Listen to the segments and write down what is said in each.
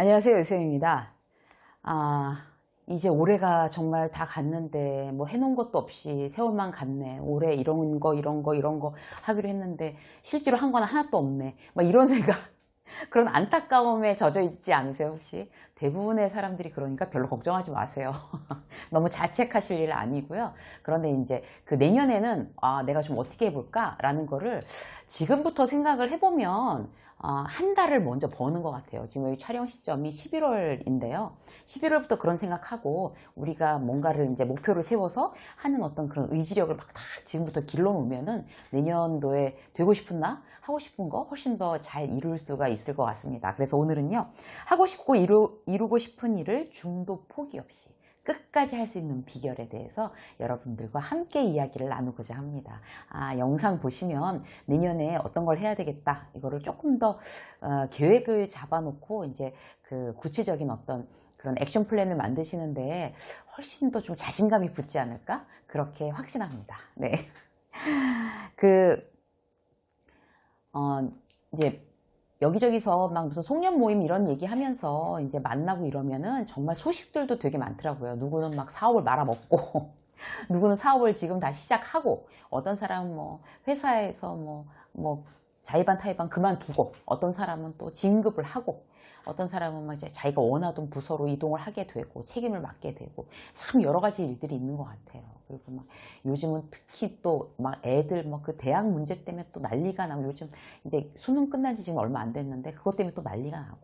안녕하세요, 유수영입니다. 이제 올해가 정말 다 갔는데 뭐 해놓은 것도 없이 세월만 갔네. 올해 이런 거 하기로 했는데 실제로 한 건 하나도 없네. 막 이런 생각, 그런 안타까움에 젖어 있지 않으세요, 혹시? 대부분의 사람들이 그러니까 별로 걱정하지 마세요. 너무 자책하실 일 아니고요. 그런데 이제 그 내년에는 내가 좀 어떻게 해볼까? 라는 거를 지금부터 생각을 해보면 한 달을 먼저 버는 것 같아요. 지금 여기 촬영 시점이 11월인데요. 11월부터 그런 생각하고 우리가 뭔가를 이제 목표를 세워서 하는 어떤 그런 의지력을 막 다 지금부터 길러놓으면은 내년도에 되고 싶은 나 하고 싶은 거 훨씬 더 잘 이룰 수가 있을 것 같습니다. 그래서 오늘은요, 하고 싶고 이루고 싶은 일을 중도 포기 없이 끝까지 할 수 있는 비결에 대해서 여러분들과 함께 이야기를 나누고자 합니다. 영상 보시면 내년에 어떤 걸 해야 되겠다, 이거를 조금 더 계획을 잡아놓고 이제 그 구체적인 어떤 그런 액션 플랜을 만드시는데 훨씬 더 좀 자신감이 붙지 않을까, 그렇게 확신합니다. 네. 그 이제 여기저기서 막 무슨 송년 모임 이런 얘기 하면서 이제 만나고 이러면은 정말 소식들도 되게 많더라고요. 누구는 막 사업을 말아먹고, 누구는 사업을 지금 다 시작하고, 어떤 사람은 뭐 회사에서 뭐 자의반 타의반 그만두고, 어떤 사람은 또 진급을 하고, 어떤 사람은 막 이제 자기가 원하던 부서로 이동을 하게 되고 책임을 맡게 되고, 참 여러 가지 일들이 있는 것 같아요. 그리고 막 요즘은 특히 또 막 애들 뭐 그 대학 문제 때문에 또 난리가 나고, 요즘 이제 수능 끝난 지 지금 얼마 안 됐는데 그것 때문에 또 난리가 나고,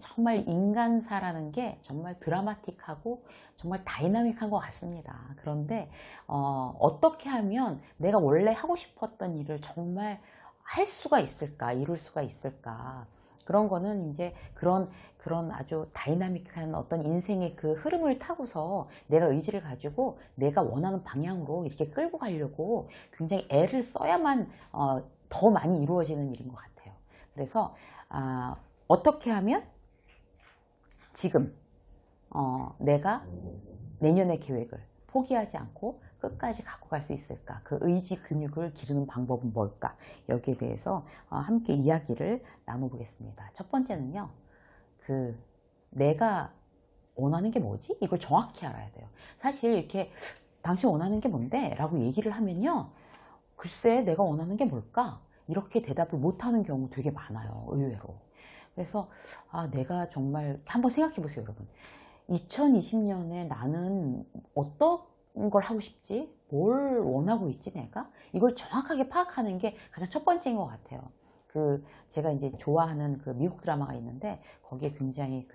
정말 인간사라는 게 정말 드라마틱하고 정말 다이나믹한 것 같습니다. 그런데 어떻게 하면 내가 원래 하고 싶었던 일을 정말 할 수가 있을까, 이룰 수가 있을까, 그런 거는 이제 그런 아주 다이나믹한 어떤 인생의 그 흐름을 타고서 내가 의지를 가지고 내가 원하는 방향으로 이렇게 끌고 가려고 굉장히 애를 써야만 더 많이 이루어지는 일인 것 같아요. 그래서 어떻게 하면 지금 내가 내년의 계획을 포기하지 않고 끝까지 갖고 갈 수 있을까? 그 의지 근육을 기르는 방법은 뭘까? 여기에 대해서 함께 이야기를 나눠보겠습니다. 첫 번째는요, 내가 원하는 게 뭐지? 이걸 정확히 알아야 돼요. 사실 이렇게 당신 원하는 게 뭔데? 라고 얘기를 하면요, 글쎄 내가 원하는 게 뭘까? 이렇게 대답을 못하는 경우 되게 많아요, 의외로. 그래서 내가 정말 한번 생각해 보세요, 여러분. 2020년에 나는 어떤 걸 하고 싶지? 뭘 원하고 있지, 내가? 이걸 정확하게 파악하는 게 가장 첫 번째인 것 같아요. 제가 이제 좋아하는 그 미국 드라마가 있는데, 거기에 굉장히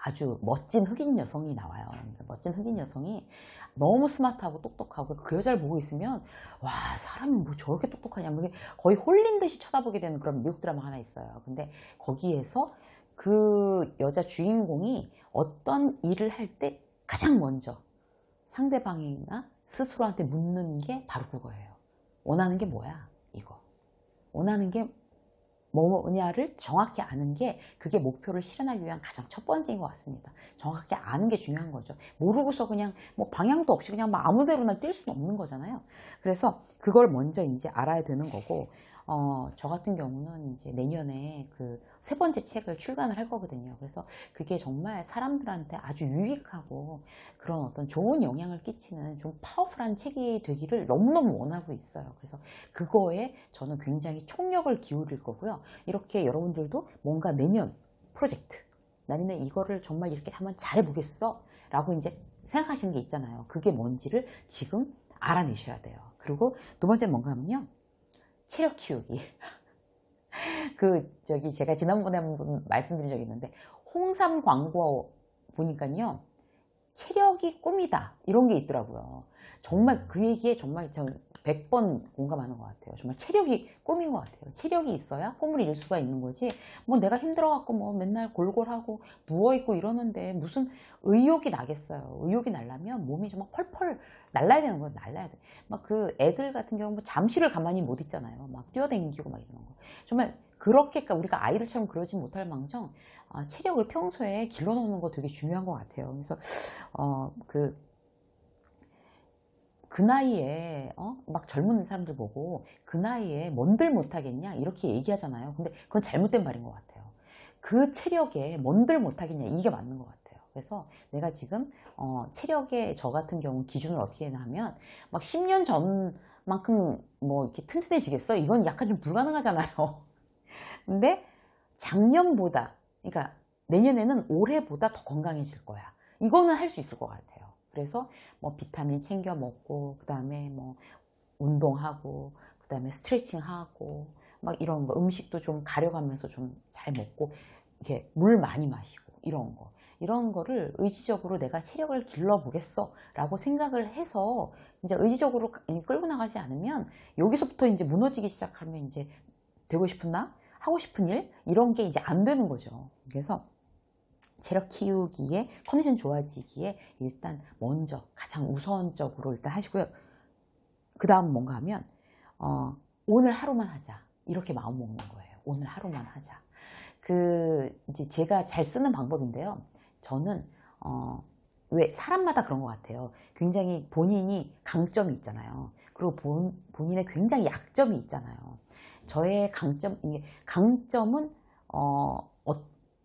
아주 멋진 흑인 여성이 나와요. 멋진 흑인 여성이 너무 스마트하고 똑똑하고, 그 여자를 보고 있으면 와, 사람이 뭐 저렇게 똑똑하냐, 뭐 거의 홀린 듯이 쳐다보게 되는 그런 미국 드라마 하나 있어요. 근데 거기에서 그 여자 주인공이 어떤 일을 할 때 가장 먼저 상대방이나 스스로한테 묻는 게 바로 그거예요. 원하는 게 뭐야, 이거. 원하는 게 뭐냐를 정확히 아는 게, 그게 목표를 실현하기 위한 가장 첫 번째인 것 같습니다. 정확하게 아는 게 중요한 거죠. 모르고서 그냥 뭐 방향도 없이 그냥 뭐 아무 데로나 뛸 수는 없는 거잖아요. 그래서 그걸 먼저 이제 알아야 되는 거고, 저 같은 경우는 이제 내년에 그 세 번째 책을 출간을 할 거거든요. 그래서 그게 정말 사람들한테 아주 유익하고 그런 어떤 좋은 영향을 끼치는 좀 파워풀한 책이 되기를 너무너무 원하고 있어요. 그래서 그거에 저는 굉장히 총력을 기울일 거고요. 이렇게 여러분들도 뭔가 내년 프로젝트, 나는 이거를 정말 이렇게 한번 잘해보겠어 라고 이제 생각하시는 게 있잖아요. 그게 뭔지를 지금 알아내셔야 돼요. 그리고 두 번째 뭔가 하면요, 체력 키우기. 제가 지난번에 한번 말씀드린 적이 있는데, 홍삼 광고 보니까요, 체력이 꿈이다, 이런 게 있더라고요. 정말 그 얘기에 정말 저는 100번 공감하는 것 같아요. 정말 체력이 꿈인 것 같아요. 체력이 있어야 꿈을 이룰 수가 있는 거지, 뭐 내가 힘들어갖고 뭐 맨날 골골하고 누워있고 이러는데 무슨 의욕이 나겠어요. 의욕이 나려면 몸이 정말 펄펄 날라야 되는 거예요. 날라야 돼. 막 그 애들 같은 경우 뭐 잠시를 가만히 못 있잖아요. 막 뛰어다니고 막 이러는 거. 정말 그렇게 우리가 아이들처럼 그러지 못할 망정 체력을 평소에 길러놓는 거 되게 중요한 것 같아요. 그래서 그 나이에 막 젊은 사람들 보고 그 나이에 뭔들 못하겠냐 이렇게 얘기하잖아요. 근데 그건 잘못된 말인 것 같아요. 그 체력에 뭔들 못하겠냐, 이게 맞는 것 같아요. 그래서 내가 지금 체력에 저 같은 경우 기준을 어떻게 하면 막 10년 전만큼 뭐 이렇게 튼튼해지겠어? 이건 약간 좀 불가능하잖아요. 근데 작년보다, 그러니까 내년에는 올해보다 더 건강해질 거야. 이거는 할 수 있을 것 같아요. 그래서 뭐 비타민 챙겨 먹고, 그 다음에 뭐 운동하고, 그 다음에 스트레칭하고, 막 이런 거, 음식도 좀 가려가면서 좀 잘 먹고, 이렇게 물 많이 마시고, 이런 거를 의지적으로 내가 체력을 길러보겠어 라고 생각을 해서 이제 의지적으로 끌고 나가지 않으면 여기서부터 이제 무너지기 시작하면 이제 되고 싶은 나, 하고 싶은 일, 이런 게 이제 안 되는 거죠. 그래서 체력 키우기에, 컨디션 좋아지기에 일단 먼저 가장 우선적으로 일단 하시고요. 그 다음 뭔가 하면 오늘 하루만 하자, 이렇게 마음 먹는 거예요. 오늘 하루만 하자. 이제 제가 잘 쓰는 방법인데요. 저는 왜 사람마다 그런 것 같아요. 굉장히 본인이 강점이 있잖아요. 그리고 본인의 굉장히 약점이 있잖아요. 저의 강점은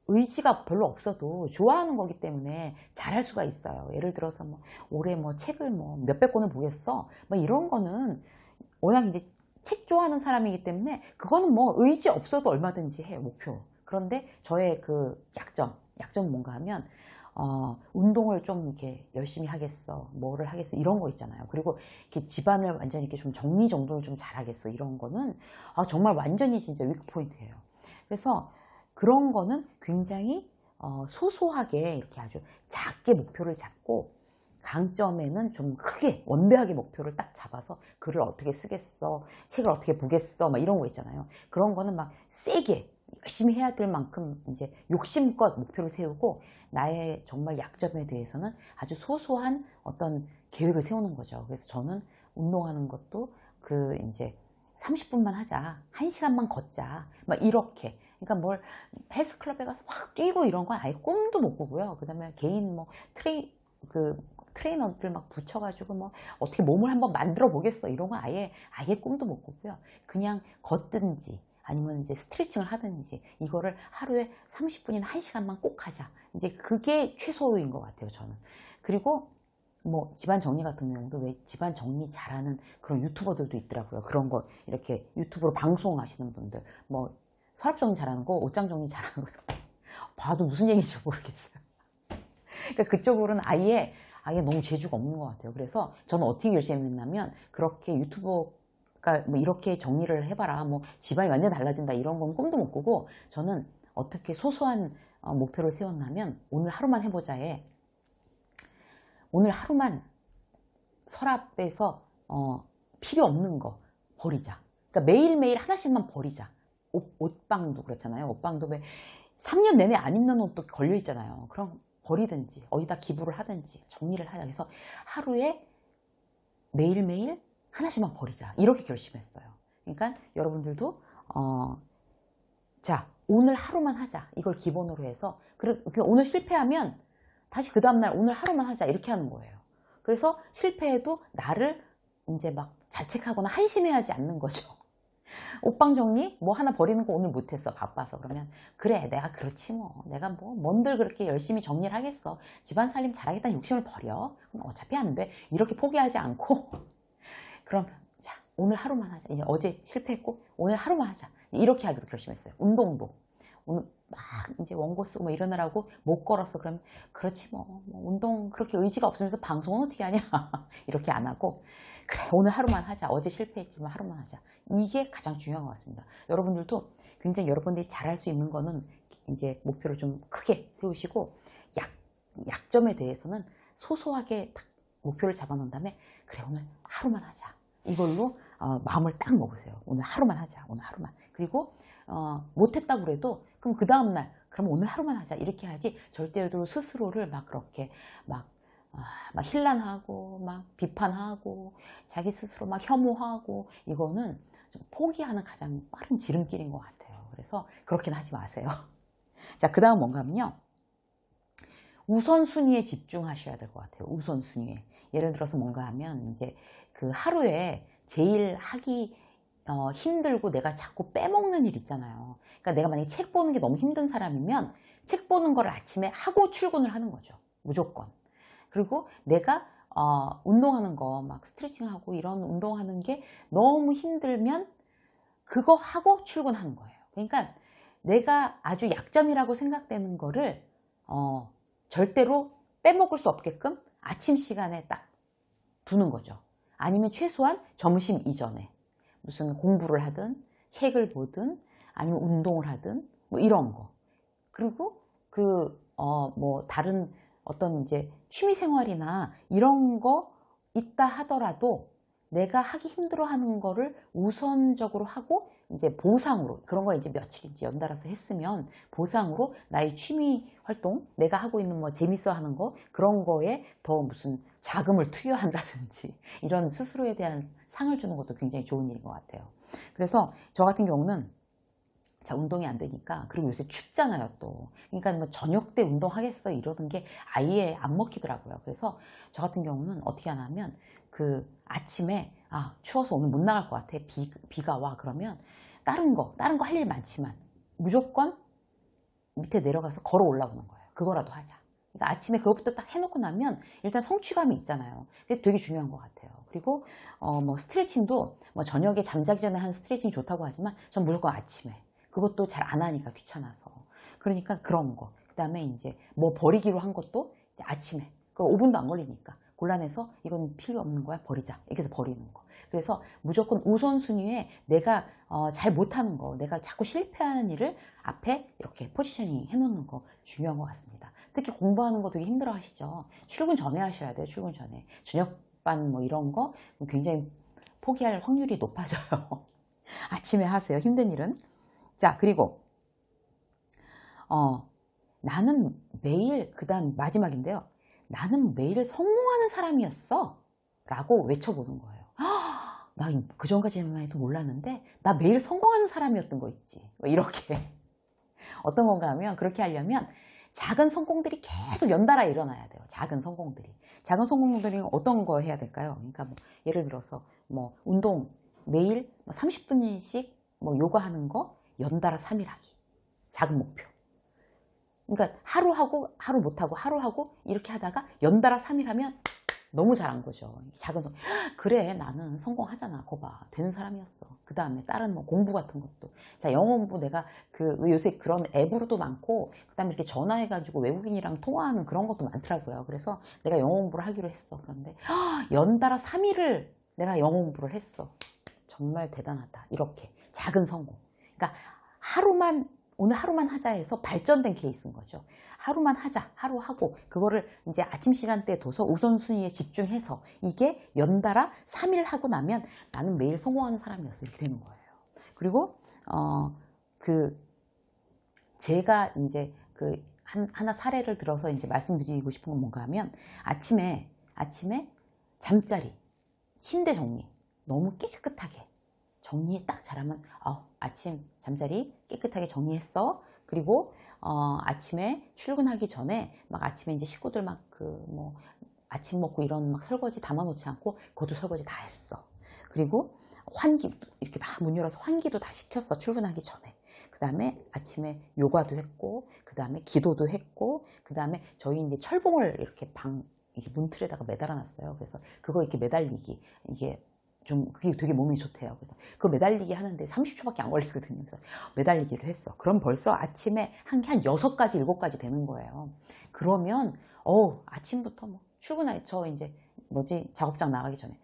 의지가 별로 없어도 좋아하는 거기 때문에 잘할 수가 있어요. 예를 들어서 뭐 올해 뭐 책을 뭐 몇백 권을 보겠어, 뭐 이런 거는 워낙 이제 책 좋아하는 사람이기 때문에 그거는 뭐 의지 없어도 얼마든지 해요, 목표. 그런데 저의 그 약점은 뭔가 하면 운동을 좀 이렇게 열심히 하겠어, 뭐를 하겠어, 이런 거 있잖아요. 그리고 이렇게 집안을 완전히 이렇게 좀 정리정돈을 좀 잘하겠어, 이런 거는 정말 완전히 진짜 위크 포인트예요. 그래서 그런 거는 굉장히 소소하게 이렇게 아주 작게 목표를 잡고, 강점에는 좀 크게 원대하게 목표를 딱 잡아서 글을 어떻게 쓰겠어, 책을 어떻게 보겠어, 막 이런 거 있잖아요. 그런 거는 막 세게 열심히 해야 될 만큼 이제 욕심껏 목표를 세우고, 나의 정말 약점에 대해서는 아주 소소한 어떤 계획을 세우는 거죠. 그래서 저는 운동하는 것도 이제 30분만 하자, 1시간만 걷자, 막 이렇게. 그러니까 뭘 헬스클럽에 가서 막 뛰고 이런 건 아예 꿈도 못 꾸고요. 그 다음에 개인 뭐 트레이너들 막 붙여가지고 뭐 어떻게 몸을 한번 만들어 보겠어, 이런 건 아예 꿈도 못 꾸고요. 그냥 걷든지 아니면 이제 스트레칭을 하든지, 이거를 하루에 30분이나 1시간만 꼭 하자. 이제 그게 최소인 것 같아요, 저는. 그리고 뭐 집안 정리 같은 경우도 왜 집안 정리 잘하는 그런 유튜버들도 있더라고요. 그런 거 이렇게 유튜브로 방송하시는 분들, 뭐 서랍 정리 잘하는 거, 옷장 정리 잘하는 거, 봐도 무슨 얘기인지 모르겠어요. 그러니까 그쪽으로는 아예 너무 재주가 없는 것 같아요. 그래서 저는 어떻게 결심했냐면, 그렇게 유튜버가 뭐 이렇게 정리를 해봐라, 뭐 집안이 완전 달라진다, 이런 건 꿈도 못 꾸고, 저는 어떻게 소소한 목표를 세웠냐면, 오늘 하루만 해보자에, 오늘 하루만 서랍에서 필요 없는 거 버리자. 그러니까 매일매일 하나씩만 버리자. 옷방도 그렇잖아요. 옷방도 왜 3년 내내 안 입는 옷도 걸려 있잖아요. 그럼 버리든지 어디다 기부를 하든지 정리를 하자. 그래서 하루에 매일매일 하나씩만 버리자, 이렇게 결심했어요. 그러니까 여러분들도 자, 오늘 하루만 하자, 이걸 기본으로 해서, 오늘 실패하면 다시 그 다음날 오늘 하루만 하자, 이렇게 하는 거예요. 그래서 실패해도 나를 이제 막 자책하거나 한심해하지 않는 거죠. 옷방 정리 뭐 하나 버리는 거 오늘 못했어, 바빠서. 그러면 그래, 내가 그렇지 뭐, 내가 뭐 뭔들 그렇게 열심히 정리를 하겠어, 집안 살림 잘하겠다는 욕심을 버려, 그럼 어차피 안 돼, 이렇게 포기하지 않고 그럼 자, 오늘 하루만 하자. 이제 어제 실패했고 오늘 하루만 하자, 이렇게 하기로 결심했어요. 운동도 오늘 막 이제 원고 쓰고 뭐 이러느라고 못 걸었어, 그러면 그렇지 뭐 운동 그렇게 의지가 없으면서 방송은 어떻게 하냐 이렇게 안 하고, 그래 오늘 하루만 하자, 어제 실패했지만 하루만 하자, 이게 가장 중요한 것 같습니다. 여러분들도 굉장히 여러분들이 잘할 수 있는 거는 이제 목표를 좀 크게 세우시고, 약점에 대해서는 소소하게 딱 목표를 잡아놓은 다음에, 그래 오늘 하루만 하자, 이걸로 마음을 딱 먹으세요. 오늘 하루만 하자, 오늘 하루만. 그리고 못했다고 그래도 그럼 그 다음날 그럼 오늘 하루만 하자, 이렇게 하지, 절대로 스스로를 막 그렇게 막 힐난하고 막 비판하고 자기 스스로 막 혐오하고, 이거는 좀 포기하는 가장 빠른 지름길인 것 같아요. 그래서 그렇게는 하지 마세요. 자, 그 다음 뭔가 하면요, 우선순위에 집중하셔야 될 것 같아요. 우선순위에. 예를 들어서 뭔가 하면 이제 그 하루에 제일 하기 힘들고 내가 자꾸 빼먹는 일 있잖아요. 그러니까 내가 만약에 책 보는 게 너무 힘든 사람이면 책 보는 걸 아침에 하고 출근을 하는 거죠. 무조건. 그리고 내가 운동하는 거 막 스트레칭하고 이런 운동하는 게 너무 힘들면 그거 하고 출근하는 거예요. 그러니까 내가 아주 약점이라고 생각되는 거를 절대로 빼먹을 수 없게끔 아침 시간에 딱 두는 거죠. 아니면 최소한 점심 이전에 무슨 공부를 하든 책을 보든 아니면 운동을 하든 뭐 이런 거. 그리고 뭐 다른 어떤 이제 취미 생활이나 이런 거 있다 하더라도 내가 하기 힘들어 하는 거를 우선적으로 하고 이제 보상으로 그런 걸 이제 며칠인지 연달아서 했으면 보상으로 나의 취미 활동 내가 하고 있는 뭐 재밌어 하는 거 그런 거에 더 무슨 자금을 투여한다든지 이런 스스로에 대한 상을 주는 것도 굉장히 좋은 일인 것 같아요. 그래서 저 같은 경우는 자, 운동이 안 되니까 그리고 요새 춥잖아요 또. 그러니까 뭐 저녁 때 운동하겠어 이러는 게 아예 안 먹히더라고요. 그래서 저 같은 경우는 어떻게 하냐면 아침에 추워서 오늘 못 나갈 것 같아 비가 와 그러면 다른 거 할 일 많지만 무조건 밑에 내려가서 걸어 올라오는 거예요. 그거라도 하자. 그러니까 아침에 그것부터 딱 해놓고 나면 일단 성취감이 있잖아요. 그게 되게 중요한 것 같아요. 그리고 뭐 스트레칭도 뭐 저녁에 잠자기 전에 하는 스트레칭이 좋다고 하지만 전 무조건 아침에. 그것도 잘 안 하니까 귀찮아서. 그러니까 그런 거. 그 다음에 이제 뭐 버리기로 한 것도 이제 아침에. 그 5분도 안 걸리니까. 골라내서 이건 필요 없는 거야 버리자. 이렇게 해서 버리는 거. 그래서 무조건 우선순위에 내가 잘 못하는 거, 내가 자꾸 실패하는 일을 앞에 이렇게 포지셔닝 해놓는 거 중요한 것 같습니다. 특히 공부하는 거 되게 힘들어 하시죠. 출근 전에 하셔야 돼요. 출근 전에. 저녁반 뭐 이런 거 굉장히 포기할 확률이 높아져요. 아침에 하세요. 힘든 일은. 자, 그리고 나는 매일 그 다음 마지막인데요. 나는 매일 성공하는 사람이었어 라고 외쳐보는 거예요. 나 그 전까지만 해도 몰랐는데 나 매일 성공하는 사람이었던 거 있지. 뭐 이렇게 어떤 건가 하면 그렇게 하려면 작은 성공들이 계속 연달아 일어나야 돼요. 작은 성공들이 어떤 거 해야 될까요? 그러니까 뭐 예를 들어서 뭐 운동 매일 30분씩 뭐 요가하는 거 연달아 3일 하기. 작은 목표. 그러니까 하루 하고 하루 못하고 하루 하고 이렇게 하다가 연달아 3일 하면 너무 잘한 거죠. 작은 성공. 그래 나는 성공하잖아. 거봐 되는 사람이었어. 그 다음에 다른 뭐 공부 같은 것도. 자 영어 공부 내가 요새 그런 앱으로도 많고 그 다음에 이렇게 전화해가지고 외국인이랑 통화하는 그런 것도 많더라고요. 그래서 내가 영어 공부를 하기로 했어. 그런데 연달아 3일을 내가 영어 공부를 했어. 정말 대단하다. 이렇게 작은 성공. 그러니까 오늘 하루만 하자 해서 발전된 케이스인 거죠. 하루만 하자, 하루 하고 그거를 이제 아침 시간대에 둬서 우선순위에 집중해서 이게 연달아 3일 하고 나면 나는 매일 성공하는 사람이었어. 이렇게 되는 거예요. 그리고 제가 이제 하나 사례를 들어서 이제 말씀드리고 싶은 건 뭔가 하면 아침에 잠자리, 침대 정리 너무 깨끗하게 정리 딱 잘하면 아침 잠자리 깨끗하게 정리했어. 그리고 아침에 출근하기 전에 막 아침에 이제 식구들 막 뭐 아침 먹고 이런 막 설거지 담아놓지 않고 그것도 설거지 다 했어. 그리고 환기 이렇게 막 문 열어서 환기도 다 시켰어. 출근하기 전에. 그 다음에 아침에 요가도 했고 그 다음에 기도도 했고 그 다음에 저희 이제 철봉을 이렇게 이게 문틀에다가 매달아 놨어요. 그래서 그거 이렇게 매달리기 이게 그게 되게 몸에 좋대요. 그래서 그거 매달리기 하는데 30초밖에 안 걸리거든요. 그래서 매달리기를 했어. 그럼 벌써 아침에 한 6가지, 7가지 되는 거예요. 그러면, 아침부터 뭐, 저 이제, 작업장 나가기 전에,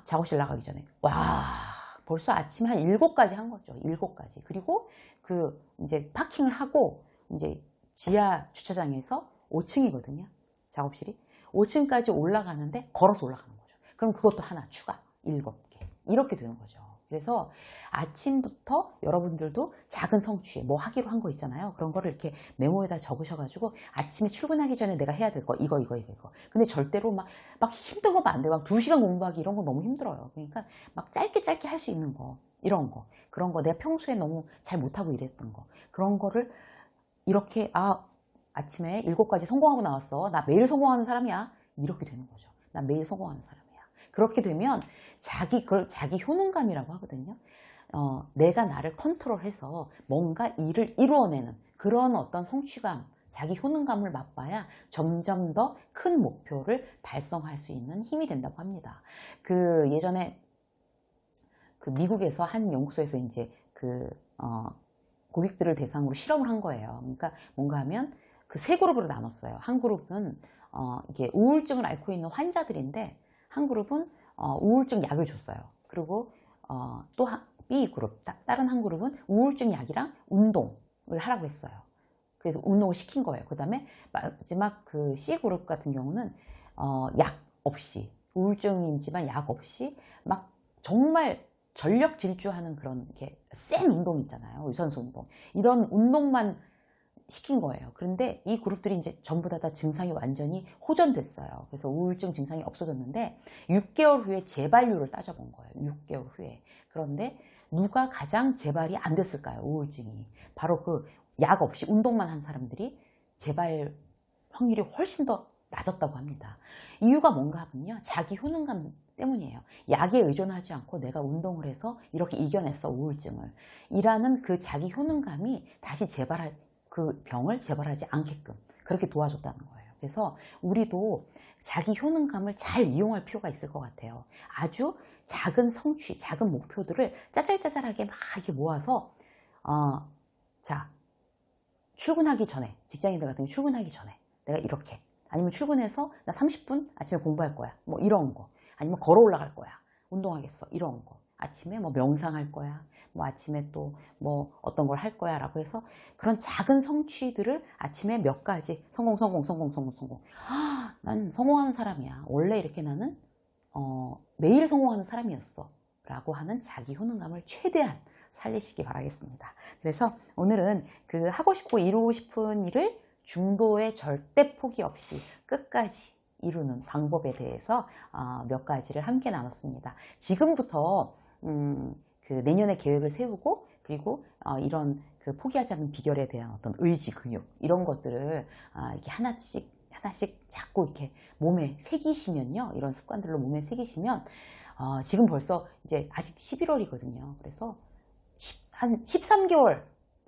작업실 나가기 전에, 와, 벌써 아침에 한 7가지 한 거죠. 7가지. 그리고 이제 파킹을 하고, 이제 지하 주차장에서 5층이거든요. 작업실이. 5층까지 올라가는데 걸어서 올라가는 거죠. 그럼 그것도 하나 추가. 7개. 이렇게 되는 거죠. 그래서 아침부터 여러분들도 작은 성취, 뭐 하기로 한 거 있잖아요. 그런 거를 이렇게 메모에다 적으셔가지고 아침에 출근하기 전에 내가 해야 될 거, 이거. 근데 절대로 막 힘든 거 안 돼요. 막 2시간 공부하기 이런 거 너무 힘들어요. 그러니까 막 짧게 할 수 있는 거, 이런 거. 그런 거 내가 평소에 너무 잘 못하고 이랬던 거. 그런 거를 이렇게, 아침에 7가지 성공하고 나왔어. 나 매일 성공하는 사람이야. 이렇게 되는 거죠. 나 매일 성공하는 사람이야. 그렇게 되면 그걸 자기 효능감이라고 하거든요. 내가 나를 컨트롤해서 뭔가 일을 이루어내는 그런 어떤 성취감, 자기 효능감을 맛봐야 점점 더 큰 목표를 달성할 수 있는 힘이 된다고 합니다. 예전에 미국에서 한 연구소에서 이제 고객들을 대상으로 실험을 한 거예요. 그러니까 뭔가 하면 세 그룹으로 나눴어요. 한 그룹은 이게 우울증을 앓고 있는 환자들인데, 한 그룹은 우울증 약을 줬어요. 그리고 또 B 그룹, 다른 한 그룹은 우울증 약이랑 운동을 하라고 했어요. 그래서 운동을 시킨 거예요. 그 다음에 마지막 C 그룹 같은 경우는 약 없이, 우울증이지만 약 없이 막 정말 전력 질주하는 그런 이렇게 센 운동 있잖아요. 유산소 운동. 이런 운동만 시킨 거예요. 그런데 이 그룹들이 이제 전부 다 증상이 완전히 호전됐어요. 그래서 우울증 증상이 없어졌는데 6개월 후에 재발률을 따져본 거예요. 6개월 후에. 그런데 누가 가장 재발이 안 됐을까요? 우울증이. 바로 약 없이 운동만 한 사람들이 재발 확률이 훨씬 더 낮았다고 합니다. 이유가 뭔가 하면요, 자기 효능감 때문이에요. 약에 의존하지 않고 내가 운동을 해서 이렇게 이겨냈어, 우울증을. 이라는 자기 효능감이 다시 병을 재발하지 않게끔 그렇게 도와줬다는 거예요. 그래서 우리도 자기 효능감을 잘 이용할 필요가 있을 것 같아요. 아주 작은 성취, 작은 목표들을 짜잘짜잘하게 막 이렇게 모아서 출근하기 전에, 직장인들 같은 경우 출근하기 전에 내가 이렇게, 아니면 출근해서 나 30분 아침에 공부할 거야, 뭐 이런 거, 아니면 걸어 올라갈 거야, 운동하겠어, 이런 거, 아침에 뭐 명상할 거야, 뭐 아침에 또 뭐 어떤 걸 할 거야 라고 해서 그런 작은 성취들을 아침에 몇 가지 성공. 난 성공하는 사람이야. 원래 이렇게 나는 매일 성공하는 사람이었어 라고 하는 자기 효능감을 최대한 살리시기 바라겠습니다. 그래서 오늘은 하고 싶고 이루고 싶은 일을 중도에 절대 포기 없이 끝까지 이루는 방법에 대해서 몇 가지를 함께 나눴습니다. 지금부터 내년의 계획을 세우고, 그리고 이런 포기하지 않는 비결에 대한 어떤 의지, 근육, 이런 것들을 이렇게 하나씩 자꾸 이렇게 몸에 새기시면요, 이런 습관들로 몸에 새기시면 지금 벌써 이제 아직 11월이거든요. 그래서 한 13개월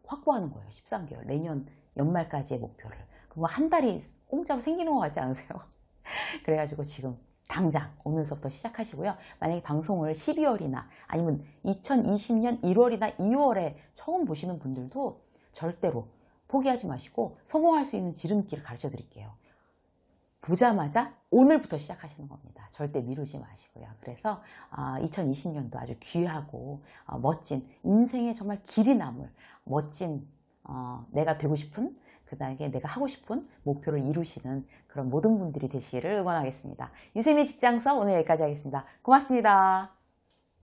확보하는 거예요. 13개월. 내년 연말까지의 목표를. 그거 한 달이 공짜로 생기는 것 같지 않으세요? 그래가지고 지금 당장 오늘서부터 시작하시고요. 만약에 방송을 12월이나 아니면 2020년 1월이나 2월에 처음 보시는 분들도 절대로 포기하지 마시고 성공할 수 있는 지름길을 가르쳐 드릴게요. 보자마자 오늘부터 시작하시는 겁니다. 절대 미루지 마시고요. 그래서 2020년도 아주 귀하고 멋진, 인생에 정말 길이 남을 멋진 내가 되고 싶은, 그다음에 내가 하고 싶은 목표를 이루시는 그런 모든 분들이 되시기를 응원하겠습니다. 유세미의 직장수업 오늘 여기까지 하겠습니다. 고맙습니다.